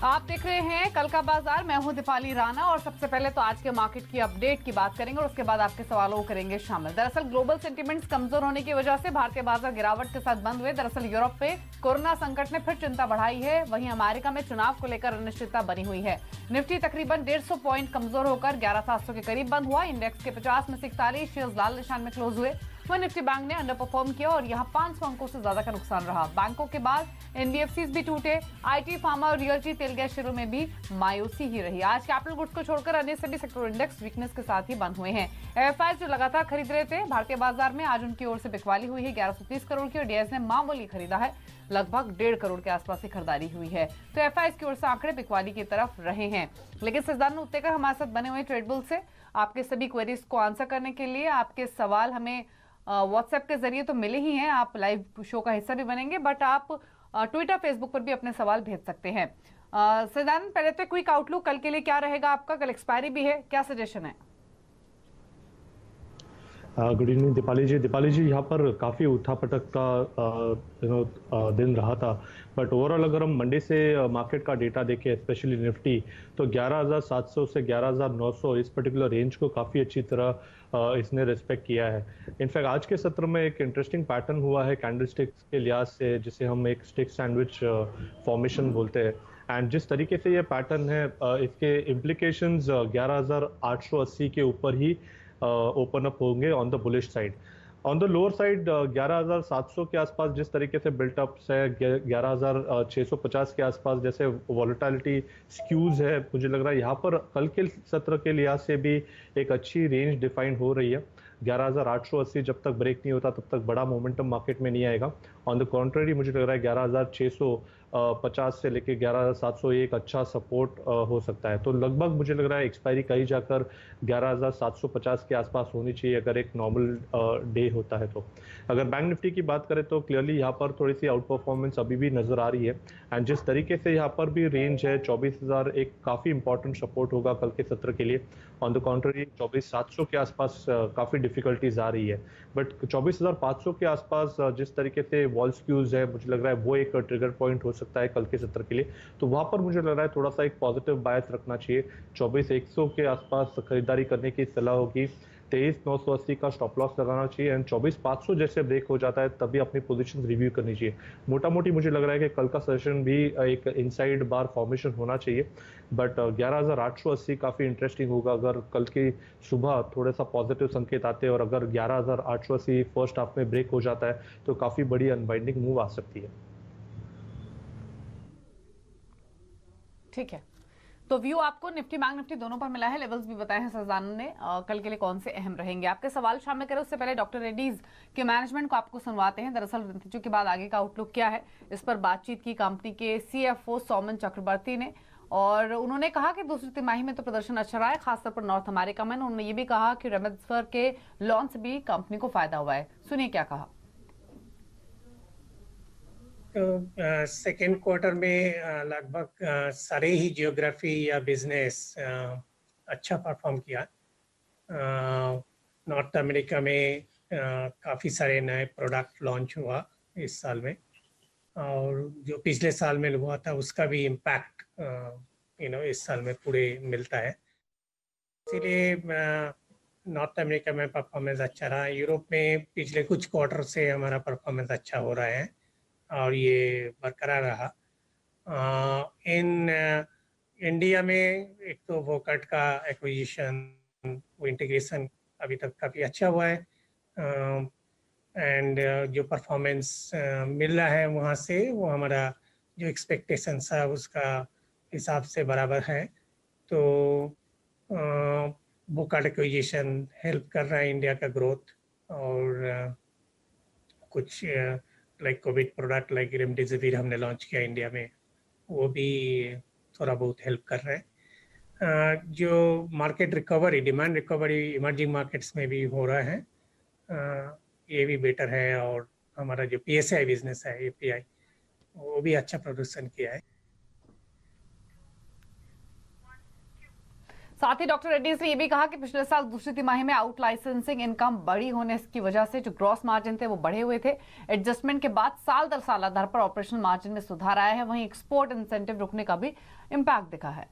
आप देख रहे हैं कल का बाजार। मैं हूं दीपाली राणा और सबसे पहले तो आज के मार्केट की अपडेट की बात करेंगे और उसके बाद आपके सवालों को करेंगे शामिल। दरअसल ग्लोबल सेंटीमेंट्स कमजोर होने की वजह से भारतीय बाजार गिरावट के साथ बंद हुए। दरअसल यूरोप में कोरोना संकट ने फिर चिंता बढ़ाई है, वहीं अमेरिका में चुनाव को लेकर अनिश्चितता बनी हुई है। निफ्टी तकरीबन 150 पॉइंट कमजोर होकर 11,700 के करीब बंद हुआ। इंडेक्स के 50 में से 41 शेयर्स लाल निशान में क्लोज हुए। वह निफ्टी बैंक ने अंडर परफॉर्म किया और यहां 500 अंकों से ज्यादा का नुकसान रहा। बैंकों के बाद एनबीएफसीज भी टूटे। आईटी, फार्मा और रियल्टी, तेल गैस शेयरों में भी मायूसी ही रही। आज कैपिटल गुड्स को छोड़कर अन्य सभी सेक्टर इंडेक्स वीकनेस के साथ ही बंद हुए हैं। एफआई जो लगातार खरीद रहे थे भारतीय बाजार में, आज उनकी ओर से बिकवाली हुई है 1130 करोड़ की और डीएस ने मामूली खरीदा है, लगभग 1.5 करोड़ के आसपास की खरीदारी हुई है। तो एफआई की ओर से आंकड़े बिकवाली की तरफ रहे हैं। लेकिन सिद्धांत उत्तेकर हमारे साथ बने हुए ट्रेडबुल से आपके सभी क्वेरीज को आंसर करने के लिए। आपके सवाल हमें व्हाट्सएप के जरिए तो मिले ही हैं, आप लाइव शो का हिस्सा भी बनेंगे, बट आप ट्विटर फेसबुक पर भी अपने सवाल भेज सकते हैं। सिद्धांत, पहले तो क्विक आउटलुक कल के लिए क्या रहेगा आपका? कल एक्सपायरी भी है, क्या सजेशन है? गुड इवनिंग दीपाली जी यहाँ पर काफ़ी उठापटक का दिन रहा था। बट ओवरऑल अगर हम मंडे से मार्केट का डेटा देखें, स्पेशली निफ्टी, तो 11,700 से 11,900 इस पर्टिकुलर रेंज को काफ़ी अच्छी तरह इसने रिस्पेक्ट किया है। इनफैक्ट आज के सत्र में एक इंटरेस्टिंग पैटर्न हुआ है कैंडलस्टिक्स के लिहाज से, जिसे हम एक स्टिक सैंडविच फॉर्मेशन बोलते हैं। एंड जिस तरीके से ये पैटर्न है, इसके इम्प्लीकेशंस 11,880 के ऊपर ही ओपन अप होंगे on the bullish side. On the lower side 11,700 के आसपास जिस तरीके से बिल्टअप्स है, 11,650 के आसपास जैसे वॉलेटिलिटी स्क्यूज है, मुझे लग रहा है यहाँ पर कल के सत्र के लिहाज से भी एक अच्छी रेंज डिफाइन हो रही है। 11,880 जब तक ब्रेक नहीं होता तब तक बड़ा मोमेंटम मार्केट में नहीं आएगा। ऑन द कॉन्ट्ररी मुझे लग रहा है 11,650 से लेके 11,700 एक अच्छा सपोर्ट हो सकता है। तो लगभग मुझे लग रहा है एक्सपायरी कहीं जाकर 11,750 के आसपास होनी चाहिए अगर एक नॉर्मल डे होता है। तो अगर बैंक निफ्टी की बात करें तो क्लियरली यहाँ पर थोड़ी सी आउट परफॉर्मेंस अभी भी नजर आ रही है। एंड जिस तरीके से यहाँ पर भी रेंज है 24,000 एक काफी इंपॉर्टेंट सपोर्ट होगा कल के सत्र के लिए। ऑन द कॉन्ट्ररी 24,700 के आसपास काफी डिफिकल्टीज आ रही है। बट 24,500 के आसपास जिस तरीके से वॉल स्क्यूज है, मुझे लग रहा है वो एक ट्रिगर पॉइंट हो सकता है कल के सत्र के लिए। तो वहां पर मुझे लग रहा है थोड़ा सा एक पॉजिटिव बायस रखना चाहिए। 24,100 के आसपास खरीदारी करने की सलाह होगी। 23,980 का स्टॉप लॉस लगाना चाहिए एंड 24,500 जैसे ब्रेक हो जाता है तभी अपनी पोजीशन रिव्यू करनी चाहिए। मोटा मोटी मुझे लग रहा है कि कल का सेशन भी एक इनसाइड बार फॉर्मेशन होना चाहिए। बट 11,880 काफी इंटरेस्टिंग होगा अगर कल की सुबह थोड़ा सा पॉजिटिव संकेत आते हैं और अगर 11,880 फर्स्ट हाफ में ब्रेक हो जाता है तो काफी बड़ी अनबाइंडिंग मूव आ सकती है। ठीक है, तो व्यू आपको निफ्टी बैंक निफ्टी दोनों पर मिला है। लेवल्स भी बताए हैं सजान ने, कल के लिए कौन से अहम रहेंगे। आपके सवाल शामिल करें उससे पहले डॉक्टर रेड्डीज के मैनेजमेंट को आपको सुनवाते हैं। दरअसल नतीजों के बाद आगे का आउटलुक क्या है, इस पर बातचीत की कंपनी के सीएफओ सौमन चक्रवर्ती ने, और उन्होंने कहा कि दूसरी तिमाही में तो प्रदर्शन अच्छा रहा है, खासतौर पर नॉर्थ अमेरिका में। उन्होंने ये भी कहा कि रेमडेसिविर के लॉन्च से भी कंपनी को फायदा हुआ है। सुनिए क्या कहा। तो सेकेंड क्वार्टर में लगभग सारे ही जियोग्राफी या बिजनेस अच्छा परफॉर्म किया। नॉर्थ अमेरिका में काफ़ी सारे नए प्रोडक्ट लॉन्च हुआ इस साल में, और जो पिछले साल में हुआ था उसका भी इम्पैक्ट इस साल में पूरे मिलता है। इसीलिए नॉर्थ अमेरिका में परफॉर्मेंस अच्छा रहा। यूरोप में पिछले कुछ क्वार्टर से हमारा परफॉर्मेंस अच्छा हो रहा है और ये बरकरार रहा। इन इंडिया में एक तो वोकट का एक्विजिशन, वो इंटीग्रेशन अभी तक काफ़ी अच्छा हुआ है, एंड जो परफॉर्मेंस मिल रहा है वहाँ से वो हमारा जो एक्सपेक्टेशन था उसका हिसाब से बराबर है। तो वोकट एक्विजिशन हेल्प कर रहा है इंडिया का ग्रोथ, और कुछ like Covid product like remdesivir हमने लॉन्च किया इंडिया में, वो भी थोड़ा बहुत हेल्प कर रहे हैं। जो market recovery, demand recovery emerging markets में भी हो रहा है, ये भी बेटर है। और हमारा जो पीएसआई बिजनेस है, एपीआई, वो भी अच्छा प्रोडक्शन किया है। साथ ही डॉक्टर रेड्डीज ने यह भी कहा कि पिछले साल दूसरी तिमाही में आउट लाइसेंसिंग इनकम बड़ी होने की वजह से जो ग्रॉस मार्जिन थे वो बढ़े हुए थे। एडजस्टमेंट के बाद साल दर साल आधार पर ऑपरेशनल मार्जिन में सुधार आया है। वहीं एक्सपोर्ट इंसेंटिव रुकने का भी इम्पैक्ट दिखा है।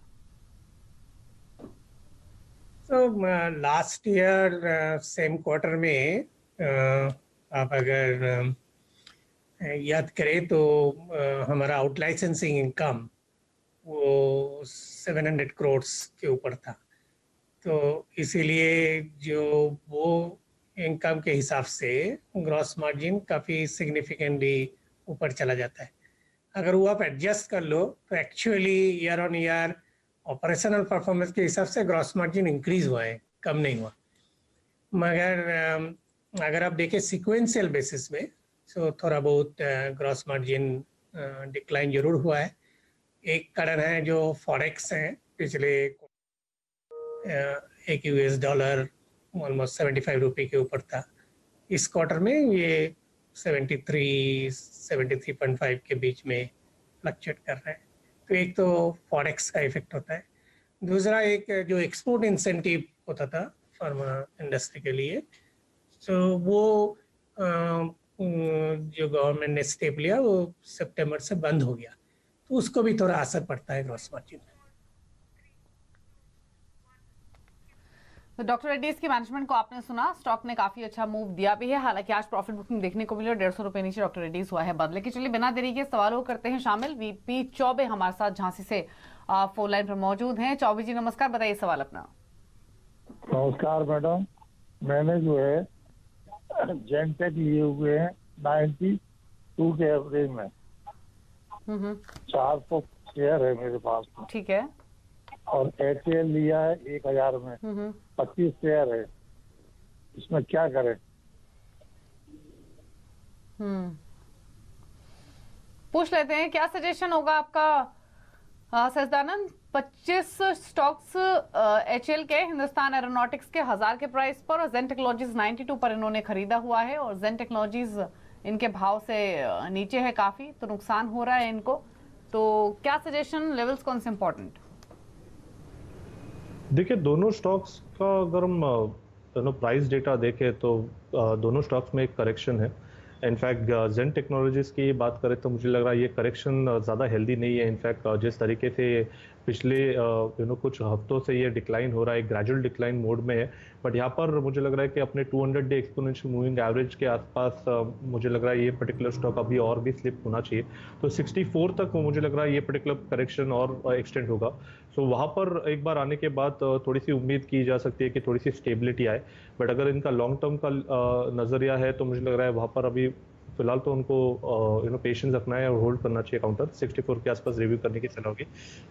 तो लास्ट ईयर सेम क्वार्टर में आप अगर याद करें तो हमारा आउट लाइसेंसिंग इनकम वो 700 करोड़ के ऊपर था। तो इसीलिए जो वो इनकम के हिसाब से ग्रॉस मार्जिन काफ़ी सिग्निफिकेंटली ऊपर चला जाता है। अगर वो आप एडजस्ट कर लो तो actually year on year operational performance के हिसाब से ग्रॉस मार्जिन इंक्रीज हुआ है, कम नहीं हुआ। मगर अगर आप देखें सिक्वेंशियल बेसिस में तो थोड़ा बहुत ग्रॉस मार्जिन डिक्लाइन जरूर हुआ है। एक कारण है जो फॉरेक्स है, पिछले एक यूएस डॉलर ऑलमोस्ट 75 रुपये के ऊपर था। इस क्वार्टर में ये 73-73.5 के बीच में फ्लक्चुएट कर रहा है। तो एक तो फॉरेक्स का इफेक्ट होता है, दूसरा एक जो एक्सपोर्ट इंसेंटिव होता था फार्मा इंडस्ट्री के लिए, तो वो जो गवर्नमेंट ने स्टेप लिया वो सितंबर से बंद हो गया, तो उसको भी थोड़ा असर पड़ता है ग्रॉस मार्जिन में। तो डॉक्टर रेड्डीज की मैनेजमेंट को आपने सुना, स्टॉक ने काफी अच्छा मूव दिया भी है। हालांकि आज प्रॉफिट बुकिंग देखने को मिली और 150 रुपए नीचे डॉक्टर रेड्डीज हुआ है बंद। लेकिन चलिए बिना देरी के सवालों करते हैं शामिल। वीपी चौबे हमारे साथ झांसी से फोन लाइन पर मौजूद हैं। चौबे जी नमस्कार, बताइए सवाल अपना। नमस्कार मैडम, मैंने जो है जेनटेक लिए हुए हैं 92 के एवरेज में 400 शेयर है मेरे पास में। ठीक है। और एचएल लिया है 1000 में 25 शेयर है, इसमें क्या करें? पूछ लेते हैं क्या सजेशन होगा आपका सजदानंद। 25 स्टॉक्स एचएल के हिंदुस्तान एरोनॉटिक्स के 1000 के प्राइस पर और जेन टेक्नोलॉजीज 92 पर इन्होंने खरीदा हुआ है और जेन टेक्नोलॉजीज इनके भाव से नीचे है काफी, तो नुकसान हो रहा है इनको। तो क्या सजेशन, लेवल्स कौन से इंपॉर्टेंट? देखिए दोनों स्टॉक्स का अगर हम प्राइस डेटा देखें तो दोनों स्टॉक्स में एक करेक्शन है। इनफैक्ट जेन टेक्नोलॉजीज की बात करें तो मुझे लग रहा है ये करेक्शन ज़्यादा हेल्दी नहीं है। इनफैक्ट जिस तरीके से पिछले कुछ हफ्तों से ये डिक्लाइन हो रहा है, ग्रेजुअल डिक्लाइन मोड में है, बट यहाँ पर मुझे लग रहा है कि अपने 200 डे एक्सपोनेंशियल मूविंग एवरेज के आसपास मुझे लग रहा है ये पर्टिकुलर स्टॉक अभी और भी स्लिप होना चाहिए। तो 64 तक मुझे लग रहा है ये पर्टिकुलर करेक्शन और एक्सटेंड होगा। सो वहाँ पर एक बार आने के बाद थोड़ी सी उम्मीद की जा सकती है कि थोड़ी सी स्टेबिलिटी आए। बट अगर इनका लॉन्ग टर्म का नज़रिया है तो मुझे लग रहा है वहाँ पर अभी फिलहाल तो उनको पेशेंस रखना है और होल्ड करना चाहिए। काउंटर 64 के आसपास रिव्यू करने की सलाह होगी।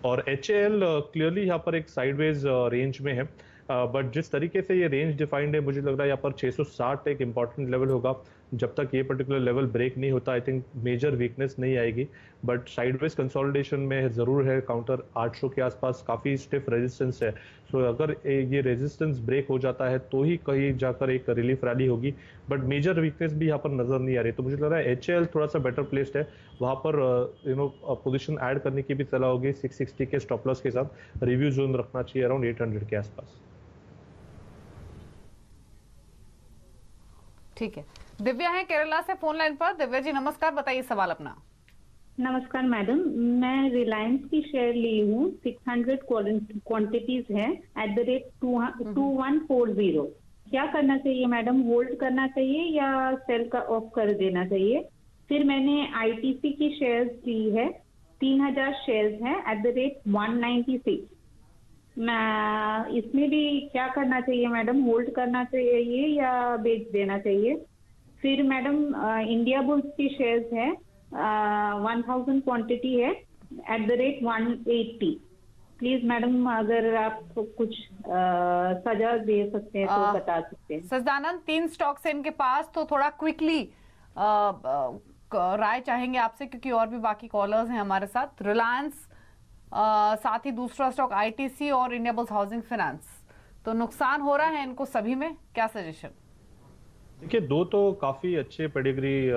और एचएएल क्लियरली यहाँ पर एक साइडवेज रेंज में है, बट जिस तरीके से ये रेंज डिफाइंड है मुझे लग रहा है यहाँ पर 660 एक इंपॉर्टेंट लेवल होगा। जब तक ये पर्टिकुलर लेवल ब्रेक नहीं होता आई थिंक मेजर वीकनेस नहीं आएगी, बट साइडवेज कंसोलिडेशन में जरूर है। काउंटर 800 के आसपास काफ़ी स्टिफ रेजिस्टेंस है। सो अगर ये रेजिस्टेंस ब्रेक हो जाता है तो ही कहीं जाकर एक रिलीफ रैली होगी, बट मेजर वीकनेस भी यहाँ पर नजर नहीं आ रही। तो मुझे लग रहा है एचएएल थोड़ा सा बेटर प्लेस्ड है, वहाँ पर पोजिशन ऐड करने की भी सलाह होगी। 660 के स्टॉप लॉस के साथ रिव्यू जोन रखना चाहिए अराउंड 800 के आसपास। ठीक है। दिव्या है केरला से फोन लाइन पर। दिव्या जी नमस्कार, बताइए सवाल अपना। नमस्कार मैडम, मैं रिलायंस की शेयर ली हूँ, 600 क्वांटिटीज है @2140। क्या करना चाहिए मैडम? होल्ड करना चाहिए या सेल का ऑफ कर देना चाहिए? फिर मैंने आईटीसी की शेयर्स ली है, 3000 शेयर्स हैं @196। मैं इसमें भी क्या करना चाहिए मैडम? होल्ड करना चाहिए या बेच देना चाहिए? फिर मैडम इंडिया बुल्स की शेयर्स है 1000 क्वांटिटी है @180। प्लीज मैडम अगर आप कुछ सजा दे सकते हैं तो बता सकते हैं। सजदानंद 3 स्टॉक्स है इनके पास, तो थोड़ा क्विकली राय चाहेंगे आपसे क्योंकि और भी बाकी कॉलर्स हैं हमारे साथ। रिलायंस, साथ ही दूसरा स्टॉक आईटीसी और इंडिया बुल्स हाउसिंग फाइनेंस, तो नुकसान हो रहा है इनको सभी में, क्या सजेशन? देखिए, दो तो काफ़ी अच्छे पेडिग्री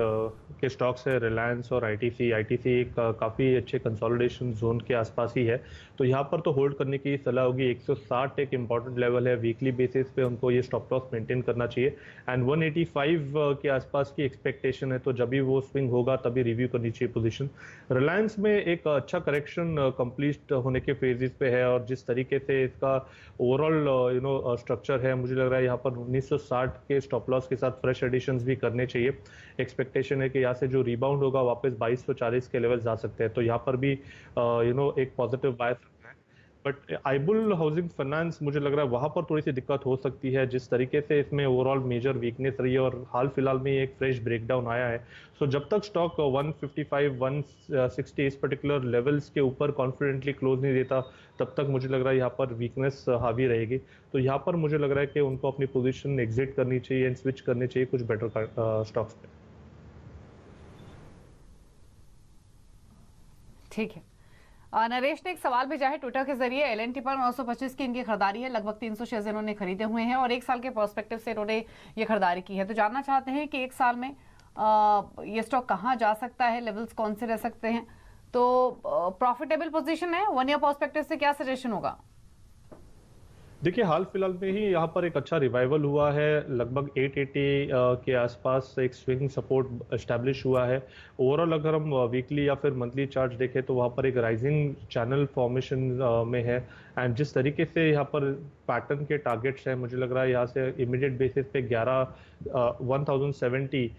के स्टॉक्स है, रिलायंस और आईटीसी। आईटीसी एक काफ़ी अच्छे कंसोलिडेशन जोन के आसपास ही है, तो यहाँ पर तो होल्ड करने की सलाह होगी। 160 एक इंपॉर्टेंट लेवल है, वीकली बेसिस पे उनको ये स्टॉप लॉस मेंटेन करना चाहिए एंड 185 के आसपास की एक्सपेक्टेशन है, तो जब भी वो स्विंग होगा तभी रिव्यू करनी चाहिए पोजीशन। रिलायंस में एक अच्छा करेक्शन कंप्लीट होने के फेजेस पे है और जिस तरीके से इसका ओवरऑल स्ट्रक्चर है, मुझे लग रहा है यहाँ पर 1960 के स्टॉप लॉस के साथ फ्रेश एडिशंस भी करने चाहिए। एक्सपेक्टेशन है कि यहाँ से जो रिबाउंड होगा वापस 2240 के लेवल्स आ सकते हैं, तो यहाँ पर भी एक पॉजिटिव बायस है। बट आईबुल हाउसिंग फाइनेंस मुझे लग रहा है वहां पर थोड़ी सी दिक्कत हो सकती है, जिस तरीके से इसमें ओवरऑल मेजर वीकनेस रही है और हाल फिलहाल में एक फ्रेश ब्रेकडाउन आया है। सो जब तक स्टॉक 155 160 इस पर्टिकुलर लेवल्स के ऊपर कॉन्फिडेंटली क्लोज नहीं देता, तब तक मुझे लग रहा है यहाँ पर वीकनेस हावी रहेगी। तो यहाँ पर मुझे लग रहा है कि उनको अपनी पोजीशन एग्जिट करनी चाहिए एंड स्विच करनी चाहिए कुछ बेटर स्टॉक्स पे। ठीक है। नरेश ने एक सवाल भेजा है ट्विटर के जरिए। एलएनटी पर 925 की इनकी खरीदारी है, लगभग 300 शेयर इन्होंने खरीदे हुए हैं और एक साल के पर्सपेक्टिव से इन्होंने ये खरीदारी की है। तो जानना चाहते हैं कि एक साल में ये स्टॉक कहाँ जा सकता है, लेवल्स कौन से रह सकते हैं। तो प्रॉफिटेबल पोजीशन है, 1 ईयर पर्सपेक्टिव से क्या सजेशन होगा? देखिए, हाल फिलहाल में ही यहाँ पर एक अच्छा रिवाइवल हुआ है, लगभग 880 के आसपास एक स्विंग सपोर्ट एस्टैब्लिश हुआ है। ओवरऑल अगर हम वीकली या फिर मंथली चार्ट देखें तो वहाँ पर एक राइजिंग चैनल फॉर्मेशन में है एंड जिस तरीके से यहाँ पर पैटर्न के टारगेट्स हैं, मुझे लग रहा है यहाँ से इमीडिएट बेसिस पे 1070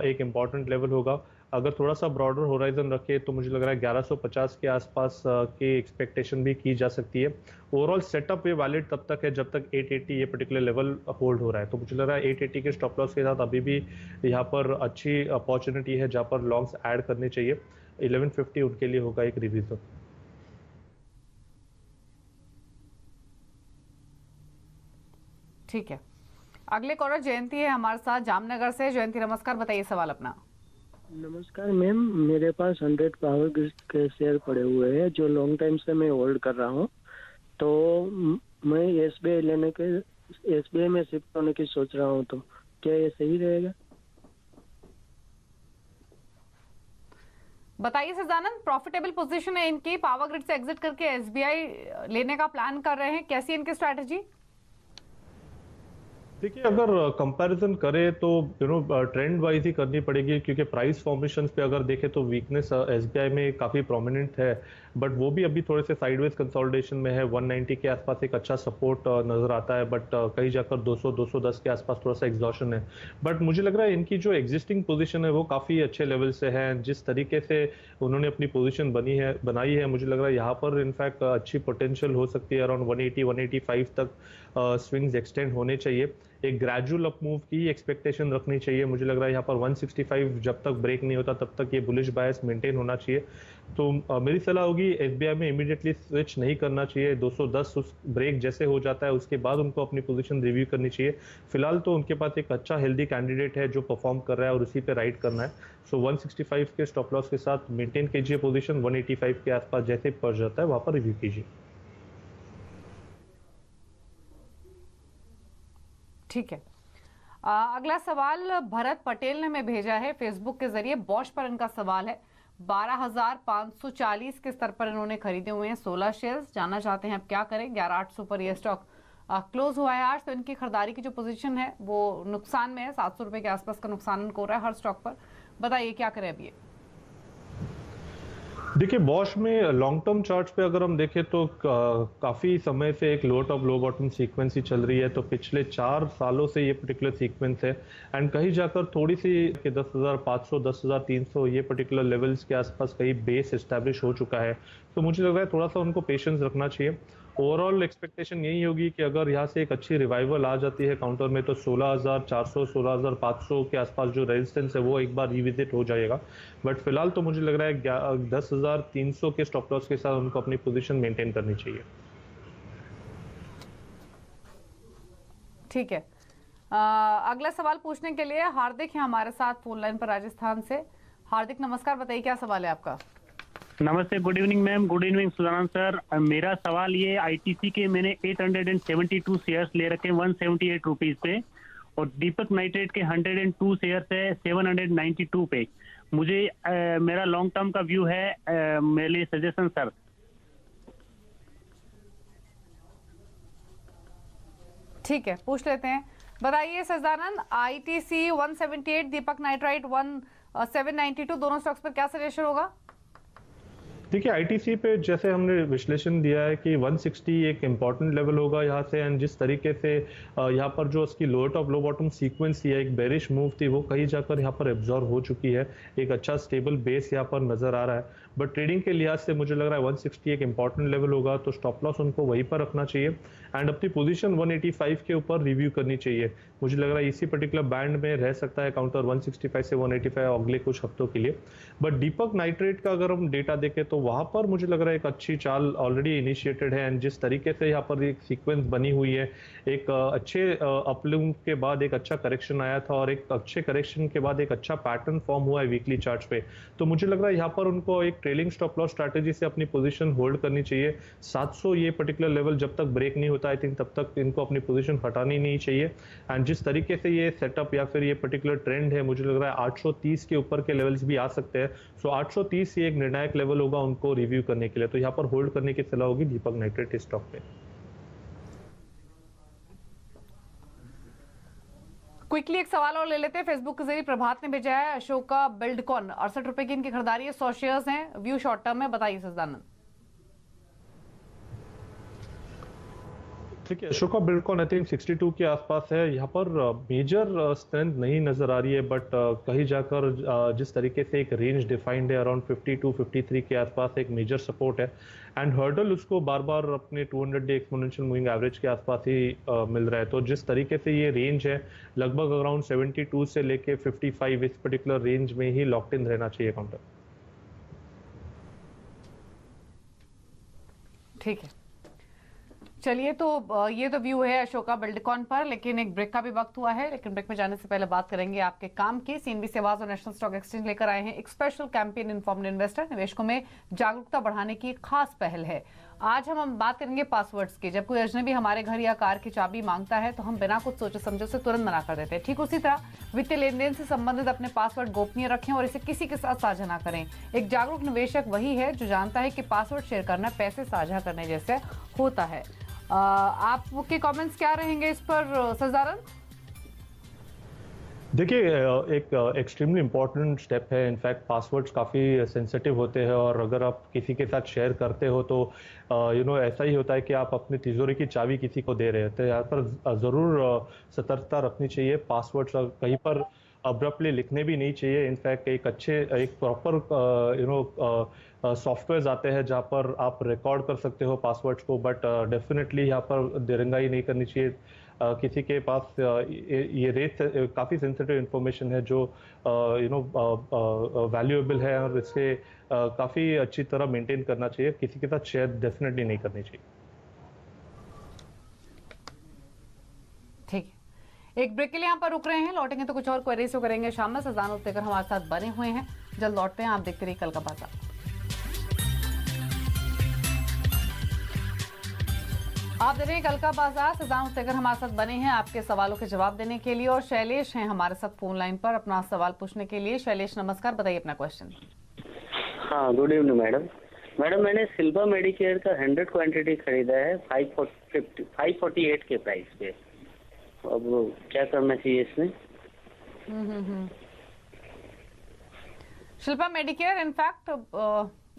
एक इम्पॉर्टेंट लेवल होगा। अगर थोड़ा सा ब्रॉडर होराइजन रखे तो मुझे लग रहा है 1150 के आसपास की एक्सपेक्टेशन भी की जा सकती है। ओवरऑल सेटअप ये वैलिड तब तक है जब तक 880 ये पर्टिकुलर लेवल होल्ड हो रहा है, तो मुझे लग रहा है 880 के स्टॉप लॉस के साथ अभी भी यहाँ पर अच्छी अपॉर्चुनिटी है जहाँ पर लॉन्ग्स ऐड करने चाहिए। 1150 उनके लिए होगा एक रिवीजन। ठीक है। अगले कॉलर जयंती है हमारे साथ जामनगर से। जयंती नमस्कार, बताइए सवाल अपना। नमस्कार मैम, मेरे पास 100 पावर ग्रिड के शेयर पड़े हुए हैं जो लॉन्ग टाइम से मैं होल्ड कर रहा हूँ, तो मैं एसबीआई में शिफ्ट होने की सोच रहा हूँ, तो क्या ये सही रहेगा? बताइए सजानंद, प्रॉफिटेबल पोजीशन है इनकी, पावर ग्रिड से एग्जिट करके एसबीआई लेने का प्लान कर रहे हैं, कैसी इनकी स्ट्रैटेजी? देखिए, अगर कंपैरिजन करें तो ट्रेंड वाइज ही करनी पड़ेगी, क्योंकि प्राइस फॉर्मेशंस पे अगर देखें तो वीकनेस एसबीआई में काफ़ी प्रोमिनेंट है, बट वो भी अभी थोड़े से साइडवेज कंसोलिडेशन में है। 190 के आसपास एक अच्छा सपोर्ट नजर आता है, बट कहीं जाकर 200-210 के आसपास थोड़ा सा एग्जॉशन है। बट मुझे लग रहा है इनकी जो एग्जिस्टिंग पोजीशन है वो काफ़ी अच्छे लेवल से है। जिस तरीके से उन्होंने अपनी पोजीशन बनाई है, मुझे लग रहा है यहाँ पर इनफैक्ट अच्छी पोटेंशियल हो सकती है। अराउंड 180-185 तक स्विंग्स एक्सटेंड होने चाहिए। एक ग्रेजुअल अप मूव की एक्सपेक्टेशन रखनी चाहिए। मुझे लग रहा है यहाँ पर 165 जब तक ब्रेक नहीं होता तब तक ये बुलिश बायस मेंटेन होना चाहिए। तो मेरी सलाह होगी एसबीआई में इमीडिएटली स्विच नहीं करना चाहिए। 210 उस ब्रेक जैसे हो जाता है उसके बाद उनको अपनी पोजीशन रिव्यू करनी चाहिए। फिलहाल तो उनके पास एक अच्छा हेल्दी कैंडिडेट है जो परफॉर्म कर रहा है और उसी पे राइड करना है। सो 165 के स्टॉप लॉस के साथ मेंटेन कीजिए पोजीशन, 185 के आसपास जैसे पहुंच जाता है वहां पर रिव्यू कीजिए। ठीक है। अगला सवाल भरत पटेल ने हमें भेजा है फेसबुक के जरिए। बॉश पर इनका सवाल है। 12,540 के स्तर पर इन्होंने खरीदे हुए हैं 16 शेयर्स। जानना चाहते हैं अब क्या करें। 11,800 पर यह स्टॉक क्लोज हुआ है आज, तो इनकी खरीदारी की जो पोजीशन है वो नुकसान में है। 700 रुपए के आसपास का नुकसान इनको हो रहा है हर स्टॉक पर। बताइए क्या करें अब ये। देखिए, बॉश में लॉन्ग टर्म चार्ट्स पे अगर हम देखें तो काफ़ी समय से एक लो टॉप लो बॉटम सीक्वेंस ही चल रही है। तो पिछले 4 सालों से ये पर्टिकुलर सीक्वेंस है एंड कहीं जाकर थोड़ी सी 10,500 10,300 ये पर्टिकुलर लेवल्स के आसपास कहीं बेस एस्टैब्लिश हो चुका है। तो मुझे लग रहा है थोड़ा सा उनको पेशेंस रखना चाहिए। ओवरऑल एक्सपेक्टेशन यही होगी कि अगर यहाँ से एक अच्छी रिवाइवल आ जाती है काउंटर में तो 16,400 16,500 के आसपास जो रेजिस्टेंस है वो एक बार रिविजिट हो जाएगा। बट फिलहाल तो मुझे लग रहा है 10,300 के स्टॉप लॉस के साथ उनको अपनी पोजीशन मेंटेन करनी चाहिए। ठीक है। अगला सवाल पूछने के लिए हार्दिक है हमारे साथ फोन लाइन पर राजस्थान से। हार्दिक नमस्कार, बताइए क्या सवाल है आपका। नमस्ते, good evening ma'am. Good evening Sujanand sir. मेरा सवाल ये आईटीसी के मैंने 872 शेयर्स ले रखे हैं 178 रुपीज पे, और दीपक नाइट्रेट के 102 शेयर है 792 पे। मुझे मेरा लॉन्ग टर्म का व्यू है, मेरे लिए सजेशन सर। ठीक है, पूछ लेते हैं। बताइए सजदानंद, आईटीसी 178, दीपक नाइट्राइट 792, दोनों स्टॉक्स पर क्या सजेशन होगा? देखिए आईटीसी पे जैसे हमने विश्लेषण दिया है कि 160 एक इम्पॉर्टेंट लेवल होगा यहाँ से, एंड जिस तरीके से यहाँ पर जो उसकी लोअर टॉप लो बॉटम सीक्वेंस थी, एक बेरिश मूव थी, वो कहीं जाकर यहाँ पर एब्जॉर्ब हो चुकी है। एक अच्छा स्टेबल बेस यहाँ पर नजर आ रहा है, बट ट्रेडिंग के लिहाज से मुझे लग रहा है 160 एक इम्पॉर्टेंट लेवल होगा, तो स्टॉप लॉस उनको वहीं पर रखना चाहिए एंड अपनी पोजीशन 185 के ऊपर रिव्यू करनी चाहिए। मुझे लग रहा है इसी पर्टिकुलर बैंड में रह सकता है काउंटर 165 से 185 अगले कुछ हफ्तों के लिए। बट दीपक नाइट्रेट का अगर हम डेटा देखें तो वहां पर मुझे लग रहा है एक अच्छी चाल ऑलरेडी इनिशिएटेड है, एंड जिस तरीके से यहाँ पर एक सीक्वेंस बनी हुई है, एक अच्छे अपलिंग के बाद एक अच्छा करेक्शन आया था और एक अच्छे करेक्शन के बाद एक अच्छा पैटर्न फॉर्म हुआ है वीकली चार्ट्स पे, तो मुझे लग रहा है यहाँ पर उनको एक ट्रेलिंग स्टॉप लॉस स्ट्रैटेजी से अपनी पोजीशन होल्ड करनी चाहिए। 700 ये पर्टिकुलर लेवल जब तक ब्रेक नहीं होता, आई थिंक तब तक इनको अपनी पोजीशन हटानी नहीं चाहिए। एंड जिस तरीके से ये सेटअप या फिर ये पर्टिकुलर ट्रेंड है, मुझे लग रहा है 830 के ऊपर के लेवल्स भी आ सकते हैं। सो 830 ये एक निर्णायक लेवल होगा उनको रिव्यू करने के लिए, तो यहाँ पर होल्ड करने की सलाह होगी दीपक नाइट्रेट स्टॉक पे। क्विकली एक सवाल और ले लेते हैं। फेसबुक के जरिए प्रभात ने भेजा है, अशोका बिल्डकॉन 68 रुपए की इनकी खरीदारी है, 100 शेयर्स हैं, व्यू शॉर्ट टर्म में, बताइए सजदानंद। ठीक है, अशोका बिल्डकॉन आई थिंक 62 के आसपास है। यहाँ पर मेजर स्ट्रेंथ नहीं नजर आ रही है, बट कहीं जाकर जिस तरीके से एक रेंज डिफाइंड है अराउंड 52 53 के आसपास एक मेजर सपोर्ट है, एंड हर्डल उसको बार बार अपने 200 डे एक्सपोनेंशियल मूविंग एवरेज के आसपास ही मिल रहा है। तो जिस तरीके से ये रेंज है लगभग अराउंड 72 से लेके 55 इस पर्टिकुलर रेंज में ही लॉक्ड इन रहना चाहिए काउंटर। ठीक है, चलिए, तो ये तो व्यू है अशोका बिल्डकॉन पर, लेकिन एक ब्रेक का भी वक्त हुआ है। लेकिन ब्रेक में जाने से पहले बात करेंगे आपके काम की। सीएनबी सेवाज और नेशनल स्टॉक एक्सचेंज लेकर आए हैं एक स्पेशल कैंपेन इन्फॉर्म्ड इन्वेस्टर, निवेशकों में जागरूकता बढ़ाने की एक खास पहल है। आज हम बात करेंगे पासवर्ड्स की। जब कोई अजनबी हमारे घर या कार की चाबी मांगता है तो हम बिना कुछ सोचे समझे से तुरंत मना कर देते हैं। ठीक उसी तरह वित्तीय लेन देन से संबंधित अपने पासवर्ड गोपनीय रखें और इसे किसी के साथ साझा ना करें। एक जागरूक निवेशक वही है जो जानता है कि पासवर्ड शेयर करना पैसे साझा करने जैसे होता है। आपके कमेंट्स क्या रहेंगे इस पर सजदानंद? देखिए, एक एक्सट्रीमली इम्पोर्टेंट स्टेप है। इनफैक्ट पासवर्ड्स काफ़ी सेंसिटिव होते हैं और अगर आप किसी के साथ शेयर करते हो तो ऐसा ही होता है कि आप अपनी तिजोरी की चाबी किसी को दे रहे हैं। तो यहाँ पर ज़रूर सतर्कता रखनी चाहिए। पासवर्ड्स कहीं पर अब्रप्टली लिखने भी नहीं चाहिए। इनफैक्ट एक प्रॉपर सॉफ्टवेयर आते हैं जहाँ पर आप रिकॉर्ड कर सकते हो पासवर्ड्स को, बट डेफिनेटली यहाँ पर दिरंगाई नहीं करनी चाहिए। किसी के पास ये रेट काफ़ी सेंसिटिव इंफॉर्मेशन है जो वैल्यूएबल है और इससे काफ़ी अच्छी तरह मेंटेन करना चाहिए। किसी के साथ शेयर डेफिनेटली नहीं करनी चाहिए। ठीक है, एक ब्रेक के लिए यहाँ पर रुक रहे हैं, लौटेंगे तो कुछ और क्वेरीज को करेंगे शाम में। सजदानंद देकर हमारे साथ बने हुए हैं, जल्द लौटते हैं। आप देखते रहिए कल का बाजार। आप देख रहे हैं कल का बाजार। सजदानंद उत्तेकर हमारे साथ बने हैं आपके सवालों के जवाब देने के लिए, और शैलेश हैं हमारे साथ फोन लाइन पर अपना सवाल पूछने के लिए। शैलेश नमस्कार, बताइए अपना क्वेश्चन। हाँ, गुड इवनिंग मैडम। मैंने सिल्वा मेडिकेयर का 100 क्वांटिटी खरीदा है 548 के प्राइस पे। अब क्या करना चाहिए इसमें? शिल्पा मेडिकेयर इनफैक्ट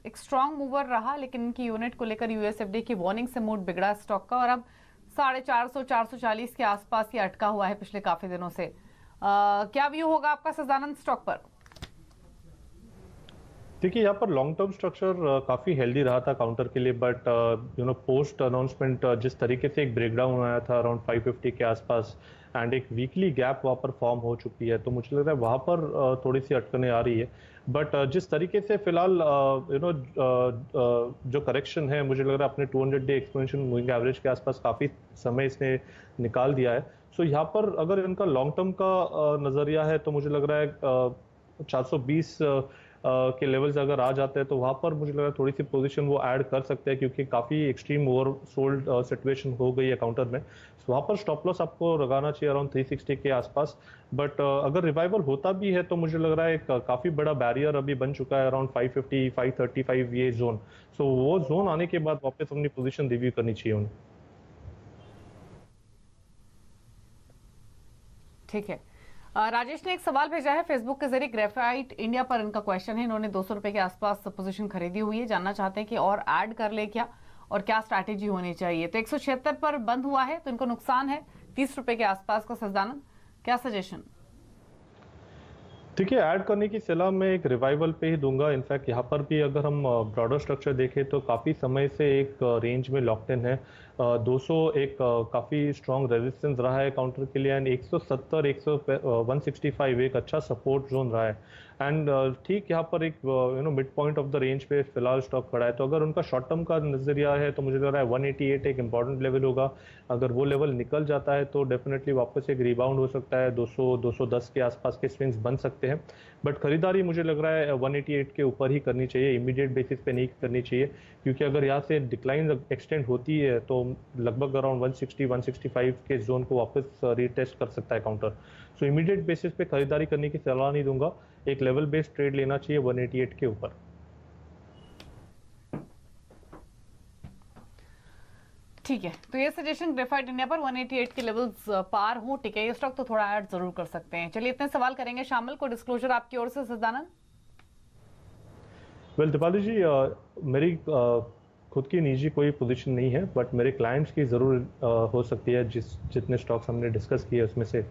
एक स्ट्रॉन्ग मूवर रहा, लेकिन इनकी यूनिट को लेकर यूएसएफडी की वार्निंग से मूड बिगड़ा स्टॉक का, और अब 450 440 के आसपास ही अटका हुआ है पिछले काफी दिनों से। क्या व्यू होगा आपका सजदानंद स्टॉक पर? देखिए, यहाँ पर लॉन्ग टर्म स्ट्रक्चर काफ़ी हेल्दी रहा था काउंटर के लिए, बट पोस्ट अनाउंसमेंट जिस तरीके से एक ब्रेकडाउन आया था अराउंड 550 के आसपास, एंड एक वीकली गैप वहाँ पर फॉर्म हो चुकी है, तो मुझे लग रहा है वहाँ पर थोड़ी सी अटकने आ रही है। बट जिस तरीके से फिलहाल जो करेक्शन है, मुझे लग रहा है अपने 200 डे एक्सपोनेंशियल मूविंग एवरेज के आसपास काफ़ी समय इसने निकाल दिया है। सो यहाँ पर अगर इनका लॉन्ग टर्म का नज़रिया है तो मुझे लग रहा है 420 के लेवल्स अगर आ जाते हैं तो वहाँ पर मुझे लग रहा है थोड़ी सी पोजीशन वो ऐड कर सकते हैं, क्योंकि काफ़ी एक्सट्रीम ओवर सोल्ड सिचुएशन हो गई है काउंटर में। तो वहाँ पर स्टॉप लॉस आपको लगाना चाहिए अराउंड 360 के आसपास। बट अगर रिवाइवल होता भी है तो मुझे लग रहा है एक काफ़ी बड़ा बैरियर अभी बन चुका है अराउंड 550 535 ये जोन। सो वो जोन आने के बाद वापस अपनी पोजीशन रिव्यू करनी चाहिए उन्हें। ठीक है। राजेश ने एक सवाल भेजा है फेसबुक के जरिए, ग्रेफाइट इंडिया पर इनका क्वेश्चन है। इन्होंने 200 रुपए के आसपास पोजीशन खरीदी हुई है, जानना चाहते हैं कि और ऐड कर ले क्या और क्या स्ट्रैटेजी होनी चाहिए। तो 176 पर बंद हुआ है तो इनको नुकसान है 30 रुपए के आसपास का। सजदानंद, क्या सजेशन? देखिए, ऐड करने की सलाह मैं एक रिवाइवल पे ही दूंगा। इनफैक्ट यहाँ पर भी अगर हम ब्रॉडर स्ट्रक्चर देखें तो काफ़ी समय से एक रेंज में लॉक्ड इन है। 200 एक काफ़ी स्ट्रॉन्ग रेजिस्टेंस रहा है काउंटर के लिए, एंड 170 165 एक अच्छा सपोर्ट जोन रहा है। एंड ठीक यहाँ पर एक mid point of the range पे फिलहाल स्टॉक खड़ा है। तो अगर उनका शॉर्ट टर्म का नजरिया है तो मुझे लग रहा है 188 एक इंपॉर्टेंट लेवल होगा। अगर वो लेवल निकल जाता है तो डेफिनेटली वापस एक रिबाउंड हो सकता है, 200 210 के आसपास के स्विंग्स बन सकते हैं। बट खरीदारी मुझे लग रहा है 188 के ऊपर ही करनी चाहिए, इमीडिएट बेसिस पे नहीं करनी चाहिए, क्योंकि अगर यहाँ से डिक्लाइन एक्सटेंड होती है तो लगभग अराउंड 160 165 के जोन को वापस रीटेस्ट कर सकता है काउंटर। सो इमीडिएट बेसिस पे खरीदारी करने की सलाह नहीं दूंगा, एक लेवल बेस्ड ट्रेड लेना चाहिए 188 के ऊपर। ठीक है, तो ये सजेशन ग्रेफाइट इंडिया पर 188 के लेवल्स पार हो, ठीक है, ये स्टॉक तो थोड़ा ऐड जरूर कर सकते हैं। चलिए इतने सवाल करेंगे शामिल को डिस्क्लोजर आपकी ओर से सजदानंद। वेल दीपाली जी, मेरी खुद की निजी कोई पोजीशन नहीं है, बट मेरे क्लाइंट्स की ज़रूर हो सकती है जितने स्टॉक्स हमने डिस्कस किए उसमें से।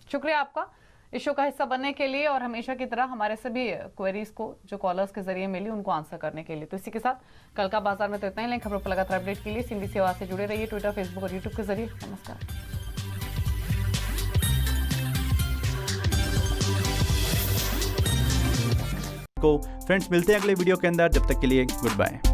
शुक्रिया आपका इस शो का हिस्सा बनने के लिए और हमेशा की तरह हमारे सभी क्वेरीज को जो कॉलर्स के जरिए मिली उनको आंसर करने के लिए। तो इसी के साथ कल का बाजार में तो इतना ही। लेकिन खबरों पर लगातार अपडेट के लिए सिंधी सेवा से जुड़े रहिए, ट्विटर, फेसबुक और यूट्यूब के जरिए। नमस्कार। फ्रेंड्स, मिलते हैं अगले वीडियो के अंदर, जब तक के लिए गुड बाय।